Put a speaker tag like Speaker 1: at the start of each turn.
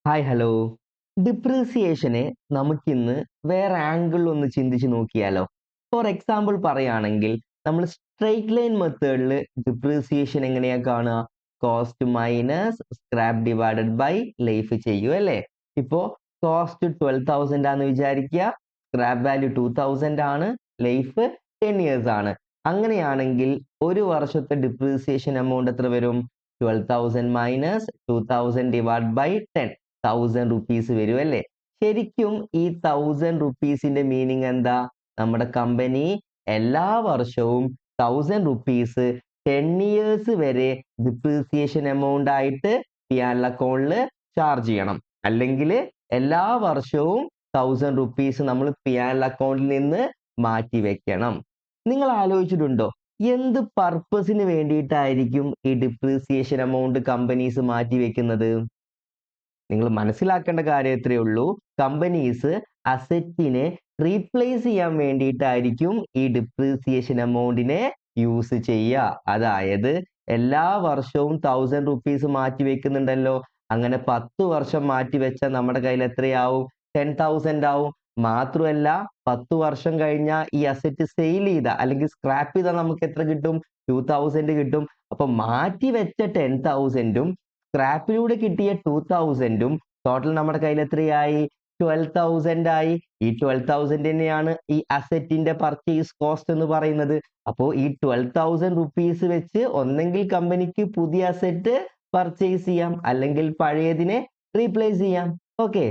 Speaker 1: Hi hello. ഡിപ്രീസിയേഷനെ നമുക്കിന്ന് വേറെ ആംഗിളിൽ ഒന്ന് ചിന്തിച്ച് നോക്കിയാലോ? ഫോർ എക്സാമ്പിൾ പറയുകയാണെങ്കിൽ നമ്മൾ സ്ട്രെയിറ്റ് ലൈൻ മെത്തേഡിൽ ഡിപ്രീസിയേഷൻ എങ്ങനെയാ കാണുക? Cost minus scrap divided by life ചെയ്യും അല്ലേ? ഇപ്പോൾ കോസ്റ്റ് 12,000 ആണെന്ന് വിചാരിക്കുക, സ്ക്രാപ്പ് വാല്യൂ 2,000 ആണ്, ലൈഫ് 10 ഇയേഴ്സ് ആണ്. അങ്ങനെയാണെങ്കിൽ ഒരു വർഷത്തെ ഡിപ്രീസിയേഷൻ എമൗണ്ട് എത്ര വരും? 12,000 മൈനസ് 2,000 ഡിവൈഡ് ബൈ 10. 1000 റുപ്പീസ് വരും അല്ലേ? ശരിക്കും ഈ 1000 റുപ്പീസിന്റെ മീനിങ് എന്താ? നമ്മുടെ കമ്പനി എല്ലാ വർഷവും 1000 റുപ്പീസ് 10 ഇയേഴ്സ് വരെ ഡിപ്രീസിയേഷൻ എമൗണ്ട് ആയിട്ട് പിയാൽ അക്കൗണ്ടിൽ ചാർജ് ചെയ്യണം. അല്ലെങ്കിൽ എല്ലാ വർഷവും 1000 റുപ്പീസ് നമ്മൾ പിയാൽ അക്കൗണ്ടിൽ നിന്ന് മാറ്റി വെക്കണം. നിങ്ങൾ ആലോചിച്ചിട്ടുണ്ടോ എന്ത് പർപ്പസിന് വേണ്ടിയിട്ടായിരിക്കും ഈ ഡിപ്രീസിയേഷൻ എമൗണ്ട് കമ്പനീസ് മാറ്റി വെക്കുന്നത്? നിങ്ങൾ മനസ്സിലാക്കേണ്ട കാര്യം ഇത്രയേ ഉള്ളൂ. കമ്പനീസ് അസറ്റിനെ റീപ്ലേസ് ചെയ്യാൻ വേണ്ടിയിട്ടായിരിക്കും ഈ ഡിപ്രീസിയേഷൻ എമൗണ്ടിനെ യൂസ് ചെയ്യുക. അതായത് എല്ലാ വർഷവും 1000 റുപ്പീസ് മാറ്റി വെക്കുന്നുണ്ടല്ലോ, അങ്ങനെ 10 വർഷം മാറ്റി വെച്ചാൽ നമ്മുടെ കയ്യിൽ എത്രയാവും? 10,000 ആവും. മാത്രമല്ല 10 വർഷം കഴിഞ്ഞാൽ ഈ അസറ്റ് സെയിൽ ചെയ്ത അല്ലെങ്കിൽ സ്ക്രാപ്പ് ചെയ്താൽ നമുക്ക് എത്ര കിട്ടും? 2,000 കിട്ടും. അപ്പൊ മാറ്റി വെച്ച 10,000ഉം സ്ക്രാപ്പിലൂടെ കിട്ടിയ 2,000ഉം ടോട്ടൽ നമ്മുടെ കയ്യിൽ എത്രയായി? 12,000 ആയി. ഈ 12,000 തന്നെയാണ് ഈ അസറ്റിന്റെ പർച്ചേസ് കോസ്റ്റ് എന്ന് പറയുന്നത്. അപ്പോൾ ഈ 12,000 റുപ്പീസ് വെച്ച് ഒന്നെങ്കിൽ കമ്പനിക്ക് പുതിയ അസറ്റ് പർച്ചേസ് ചെയ്യാം, അല്ലെങ്കിൽ പഴയതിനെ റീപ്ലേസ് ചെയ്യാം. ഓക്കെ.